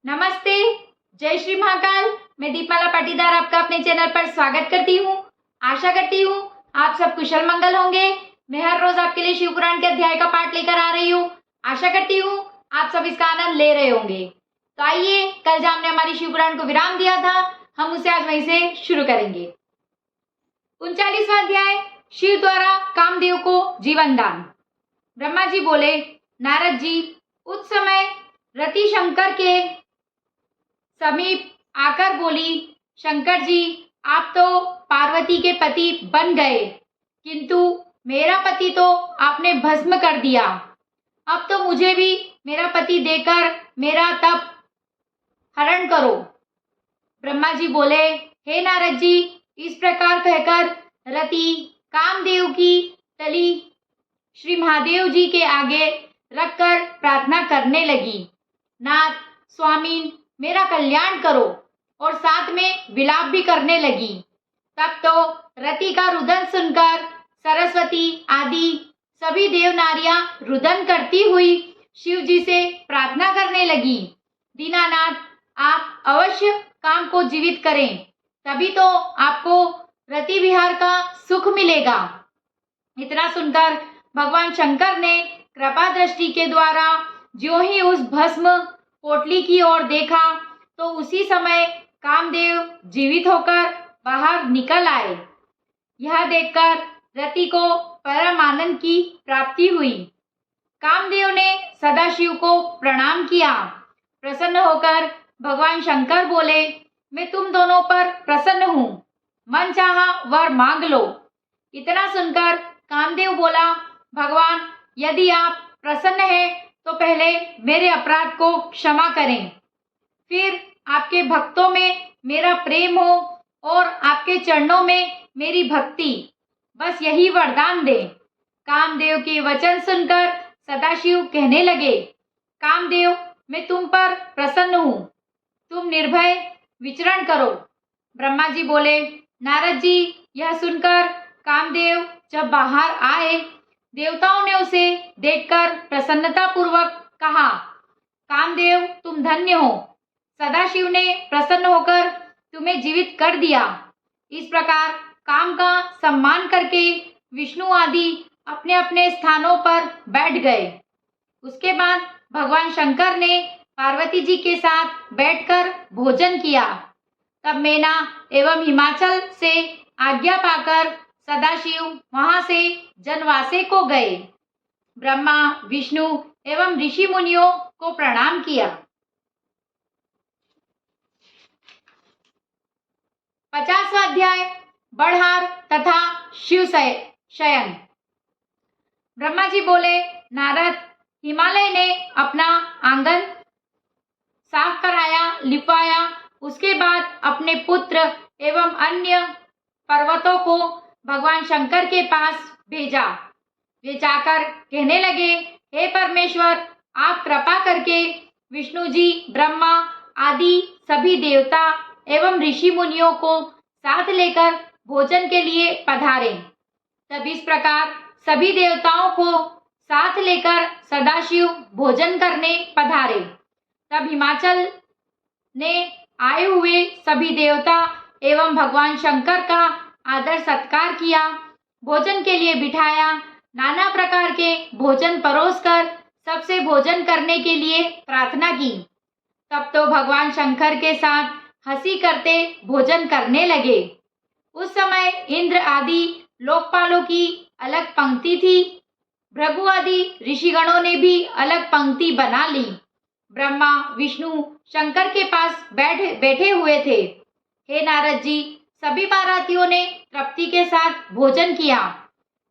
नमस्ते, जय श्री महाकाल। मैं दीपमाला पाटीदार आपका अपने चैनल पर स्वागत करती हूँ। आशा करती हूँ आप सब कुशल मंगल होंगे। मैं हर रोज आपके लिए शिव पुराण के अध्याय का पाठ लेकर आ रही हूँ। आशा करती हूँ आप सब इसका आनंद ले रहे होंगे। तो आइए, कल जहाँ हमने हमारी शिव पुराण को विराम दिया था, हम उसे आज वहीं से शुरू करेंगे। 39वां अध्याय, शिव द्वारा कामदेव को जीवन दान। ब्रह्मा जी बोले, नारद जी, उस समय रति शंकर के समीप आकर बोली, शंकर जी, आप तो पार्वती के पति बन गए, किंतु मेरा पति तो आपने भस्म कर दिया। अब तो मुझे भी मेरा पति देकर मेरा तप हरण करो। ब्रह्मा जी बोले, हे नारद जी, इस प्रकार कहकर रति कामदेव की तली श्री महादेव जी के आगे रखकर प्रार्थना करने लगी, नाथ स्वामी, मेरा कल्याण करो, और साथ में विलाप भी करने लगी। तब तो रति का रुदन सुनकर सरस्वती आदि सभी देव नारियां रुदन करती हुई शिव जी से प्रार्थना करने लगी, दीनानाथ, आप अवश्य काम को जीवित करें, तभी तो आपको रति विहार का सुख मिलेगा। इतना सुनकर भगवान शंकर ने कृपा दृष्टि के द्वारा ज्यों ही उस भस्म पोटली की ओर देखा तो उसी समय कामदेव जीवित होकर बाहर निकल आए। यह देखकर रति को परम आनंद की प्राप्ति हुई। कामदेव ने सदाशिव को प्रणाम किया। प्रसन्न होकर भगवान शंकर बोले, मैं तुम दोनों पर प्रसन्न हूँ, मन चाहा वर मांग लो। इतना सुनकर कामदेव बोला, भगवान, यदि आप प्रसन्न हैं तो पहले मेरे अपराध को क्षमा करें, फिर आपके भक्तों में मेरा प्रेम हो और आपके चरणों में मेरी भक्ति, बस यही वरदान दे। कामदेव के वचन सुनकर सदाशिव कहने लगे, कामदेव, मैं तुम पर प्रसन्न हूँ, तुम निर्भय विचरण करो। ब्रह्मा जी बोले, नारद जी, यह सुनकर कामदेव जब बाहर आए, देवताओं ने उसे देखकर प्रसन्नता पूर्वक कहा, कामदेव, तुम धन्य हो, सदाशिव ने प्रसन्न होकर तुम्हें जीवित कर दिया। इस प्रकार काम का सम्मान करके विष्णु आदि अपने अपने स्थानों पर बैठ गए। उसके बाद भगवान शंकर ने पार्वती जी के साथ बैठकर भोजन किया। तब मैना एवं हिमाचल से आज्ञा पाकर सदाशिव वहां से जनवासे को गए। ब्रह्मा, विष्णु एवं ऋषि मुनियों को प्रणाम किया। 50वां अध्याय, बढ़हार तथा शिव शयन। ब्रह्मा जी बोले, नारद, हिमालय ने अपना आंगन साफ कराया, लिपवाया, उसके बाद अपने पुत्र एवं अन्य पर्वतों को भगवान शंकर के पास भेजा। वे जाकर कहने लगे, हे परमेश्वर, आप कृपा करके विष्णु जी, ब्रह्मा आदि सभी देवता एवं ऋषि मुनियों को साथ लेकर भोजन के लिए पधारें। तब इस प्रकार सभी देवताओं को साथ लेकर सदाशिव भोजन करने पधारे। तब हिमाचल ने आए हुए सभी देवता एवं भगवान शंकर का आदर सत्कार किया, भोजन के लिए बिठाया, नाना प्रकार के भोजन परोसकर सबसे भोजन करने के लिए प्रार्थना की। तब तो भगवान शंकर के साथ हंसी करते भोजन करने लगे। उस समय इंद्र आदि लोकपालों की अलग पंक्ति थी। भृगु आदि ऋषिगणों ने भी अलग पंक्ति बना ली। ब्रह्मा, विष्णु शंकर के पास बैठे हुए थे। हे नारद जी, सभी बारातियों ने तृप्ति के साथ भोजन किया,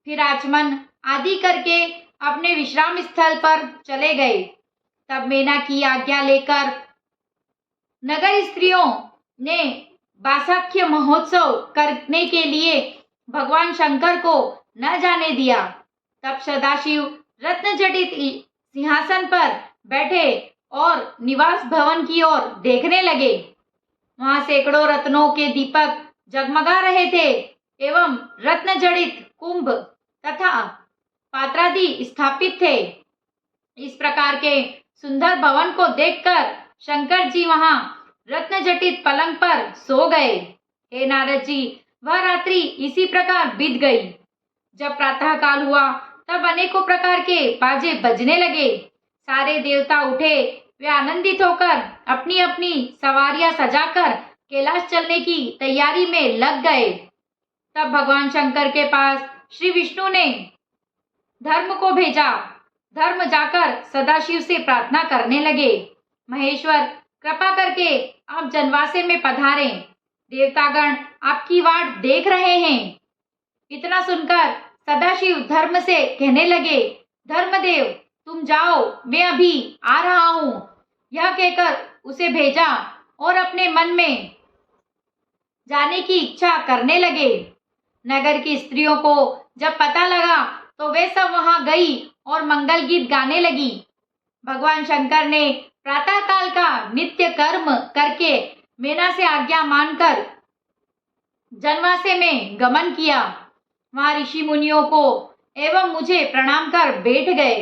फिर आचमन आदि करके अपने विश्राम स्थल पर चले गए। तब मैना की आज्ञा लेकर नगर स्त्रियों ने बासाख्य महोत्सव करने के लिए भगवान शंकर को न जाने दिया। तब सदाशिव रत्न जटित सिंहासन पर बैठे और निवास भवन की ओर देखने लगे। वहां सैकड़ों रत्नों के दीपक जगमगा रहे थे एवं रत्न जड़ित कुंभ तथा पात्रादि स्थापित थे। इस प्रकार के सुंदर भवन को देखकर शंकर जी वहां रत्न जटित पलंग पर सो गए। हे नारद जी, वह रात्रि इसी प्रकार बीत गई। जब प्रातः काल हुआ तब अनेकों प्रकार के बाजे बजने लगे। सारे देवता उठे। वे आनंदित होकर अपनी अपनी सवारियां सजाकर कैलाश चलने की तैयारी में लग गए। तब भगवान शंकर के पास श्री विष्णु ने धर्म को भेजा। धर्म जाकर सदाशिव से प्रार्थना करने लगे, महेश्वर, कृपा करके आप जनवासे में पधारें। देवतागण आपकी वाट देख रहे हैं। इतना सुनकर सदाशिव धर्म से कहने लगे, धर्मदेव, तुम जाओ, मैं अभी आ रहा हूं। यह कहकर उसे भेजा और अपने मन में जाने की इच्छा करने लगे। नगर की स्त्रियों को जब पता लगा तो वे सब वहां गई और मंगल गीत गाने लगी। भगवान शंकर ने प्रातः काल का नित्य कर्म करके मेना से आज्ञा मानकर जनवासे में गमन किया। वहां ऋषि मुनियों को एवं मुझे प्रणाम कर बैठ गए।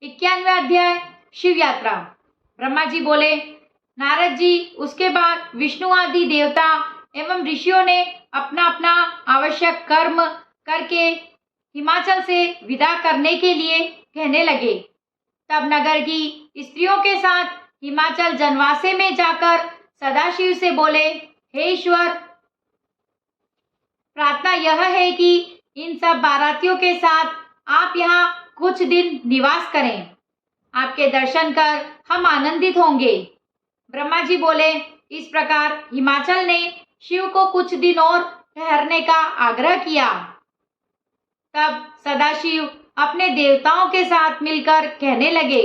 91वां अध्याय, शिव यात्रा। ब्रह्मा जी बोले, नारद जी, उसके बाद विष्णु आदि देवता एवं ऋषियों ने अपना अपना आवश्यक कर्म करके हिमाचल से विदा करने के लिए कहने लगे। तब नगर की स्त्रियों के साथ हिमाचल जनवासे में जाकर सदाशिव से बोले, हे ईश्वर, प्रार्थना यह है कि इन सब बारातियों के साथ आप यहाँ कुछ दिन निवास करें। आपके दर्शन कर हम आनंदित होंगे। ब्रह्मा जी बोले, इस प्रकार हिमाचल ने शिव को कुछ दिन और ठहरने का आग्रह किया। तब सदाशिव अपने देवताओं के साथ मिलकर कहने लगे,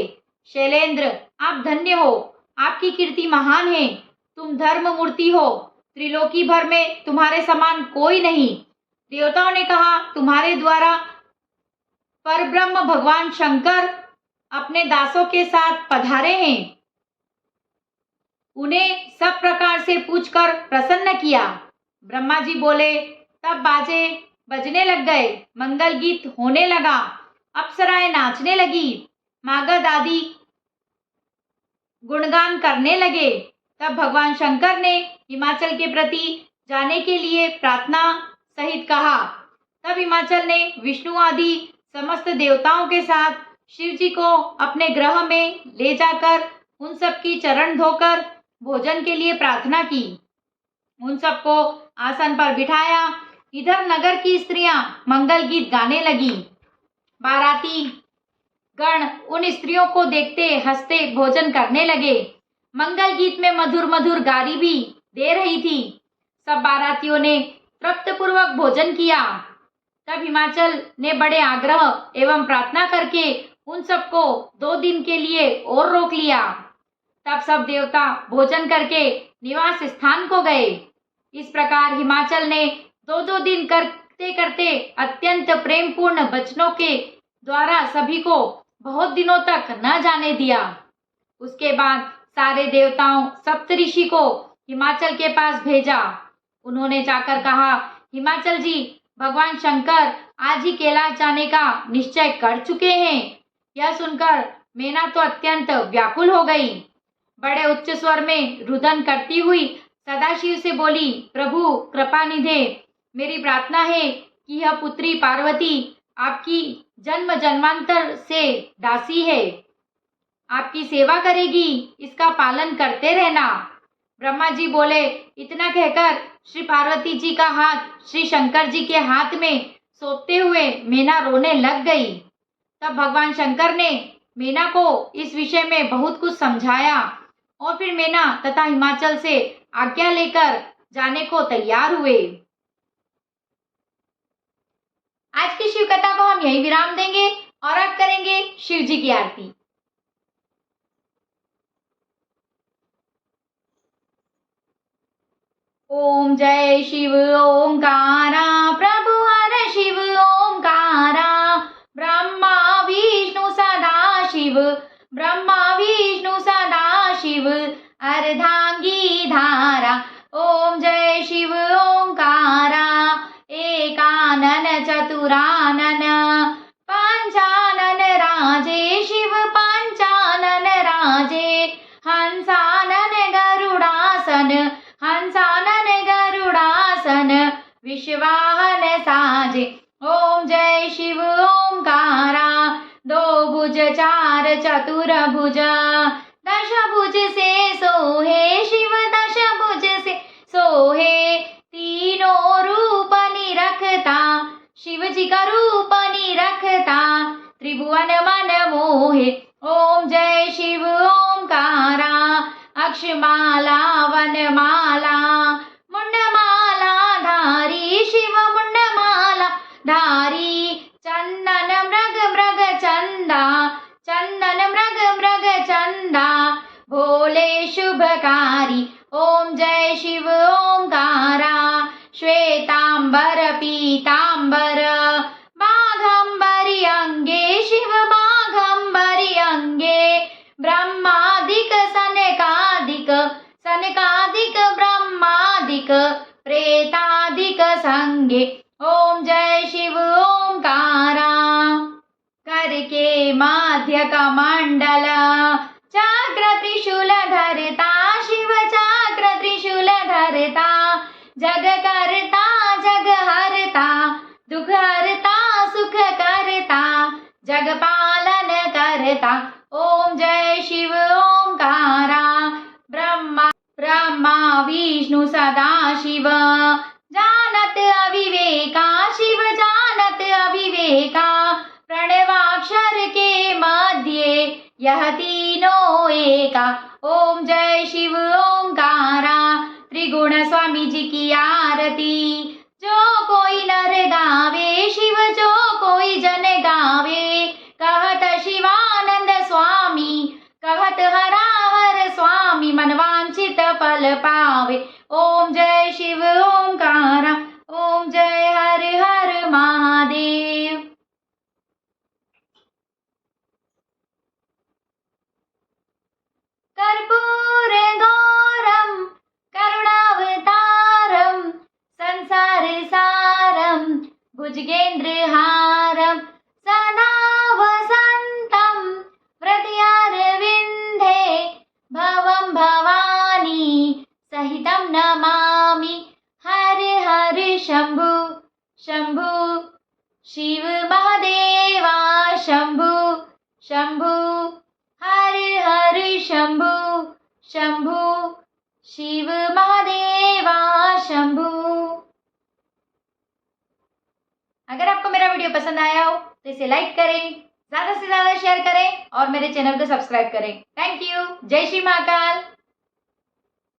शैलेंद्र, आप धन्य हो, आपकी कीर्ति महान है, तुम धर्म मूर्ति हो, त्रिलोकी भर में तुम्हारे समान कोई नहीं। देवताओं ने कहा, तुम्हारे द्वारा परब्रह्म भगवान शंकर अपने दासों के साथ पधारे हैं। उन्हें सब प्रकार से पूछकर प्रसन्न किया। ब्रह्मा जी बोले, तब बाजे बजने लग गए, मंगल गीत होने लगा, अप्सराएं नाचने लगी, मागध आदि गुणगान करने लगे। तब भगवान शंकर ने हिमाचल के प्रति जाने के लिए प्रार्थना सहित कहा। तब हिमाचल ने विष्णु आदि समस्त देवताओं के साथ शिव जी को अपने ग्रह में ले जाकर उन सब की चरण धोकर भोजन के लिए प्रार्थना की। उन सबको आसन पर बिठाया। इधर नगर की स्त्रियां मंगल गीत गाने लगी। बाराती गण उन स्त्रियों को देखते हंसते भोजन करने लगे। मंगल गीत में मधुर मधुर गारी भी दे रही थी। सब बारातियों ने तृप्त पूर्वक भोजन किया। तब हिमाचल ने बड़े आग्रह एवं प्रार्थना करके उन सबको 2 दिन के लिए और रोक लिया। तब सब देवता भोजन करके निवास स्थान को गए। इस प्रकार हिमाचल ने 2 दिन करते करते अत्यंत प्रेमपूर्ण वचनों के द्वारा सभी को बहुत दिनों तक न जाने दिया। उसके बाद सारे देवताओं सप्तऋषि को हिमाचल के पास भेजा। उन्होंने जाकर कहा, हिमाचल जी, भगवान शंकर आज ही कैलाश जाने का निश्चय कर चुके हैं। यह सुनकर मेना तो अत्यंत व्याकुल हो गई। बड़े उच्च स्वर में रुदन करती हुई सदाशिव से बोली, प्रभु कृपा निधे, मेरी प्रार्थना है कि यह पुत्री पार्वती आपकी जन्म जन्मांतर से दासी है, आपकी सेवा करेगी, इसका पालन करते रहना। ब्रह्मा जी बोले, इतना कहकर श्री पार्वती जी का हाथ श्री शंकर जी के हाथ में सौंपते हुए मेना रोने लग गई। तब भगवान शंकर ने मेना को इस विषय में बहुत कुछ समझाया और फिर मेना तथा हिमाचल से आज्ञा लेकर जाने को तैयार हुए। आज की शिव कथा को हम यहीं विराम देंगे और अब करेंगे शिव जी की आरती। ओम जय शिव ओंकारा, प्रभु हर शिव ओंकारा, ब्रह्मा विष्णु सदा शिव, ब्रह्मा विष्णु सदा शिव, अर्धांगी धारा। ओम जय शिव ओंकारा, एकानन चतुरानन, पंचानन राजे शिव पंचानन राजे, हंस वृषवाहन साजे। ओम जय शिव ओंकारा। दो भुज चार चतुर भुज, दश भुज से सोहे शिव दश भुज से सोहे। तीनों रूप निरखता शिव जी का रूप निरखता, त्रिभुवन मन मोहे। ओम जय शिव ओंकारा। अक्षमाला वनमाला मुंडमाला धारी शिव मुंडमाला धारी। चंदन मृग मृग चंदा, चंदन मृग मृग चंदा, भोले शुभकारी। ओम जय शिव ओंकारा। श्वेतांबर पीतांबर बाघंबरी अंगे शिव बाघंबरी अंगे। ब्रह्मादिक सनकादिक सनकादिक ब्रह्मादिक प्रेतादिक संगे। ओम जय शिव ओंकारा। करके माध्य कमंडल चक्र त्रिशूल धरता शिव चक्र त्रिशूल धरता। जग करता जग हरता दुख हरता सुख करता, जग पालन करता। ओम जय शिव ओंकारा। ब्रह्मा विष्णु सदा शिव जानत अविवेका शिव जानत अविवेका। प्रणवाक्षर के मध्य यह तीनों एका। ओम जय शिव ओंकारा। त्रिगुण स्वामी जी की आरती जो कोई नर गावे शिव जो कोई जन गावे। कहत शिवानंद स्वामी कहत हरा हर स्वामी, मनवांछित फल पावे। ओम जय शिव ओंकारा। ओम जय हर हर महादेव। कर्पूर गौरम करुणावतारम संसार सारम भुजगेन्द्रहारम। सदा वसंतं हृदयारविन्दे भवं भवानी सहितं नमामि। हर हर शंभु शंभु शिव महादेवा शंभु शंभु। हर हर शंभु शंभु शिव महादेवा शंभु। अगर आपको मेरा वीडियो पसंद आया हो तो इसे लाइक करें, ज्यादा से ज्यादा शेयर करें और मेरे चैनल को सब्सक्राइब करें। Thank you. जय श्री महाकाल।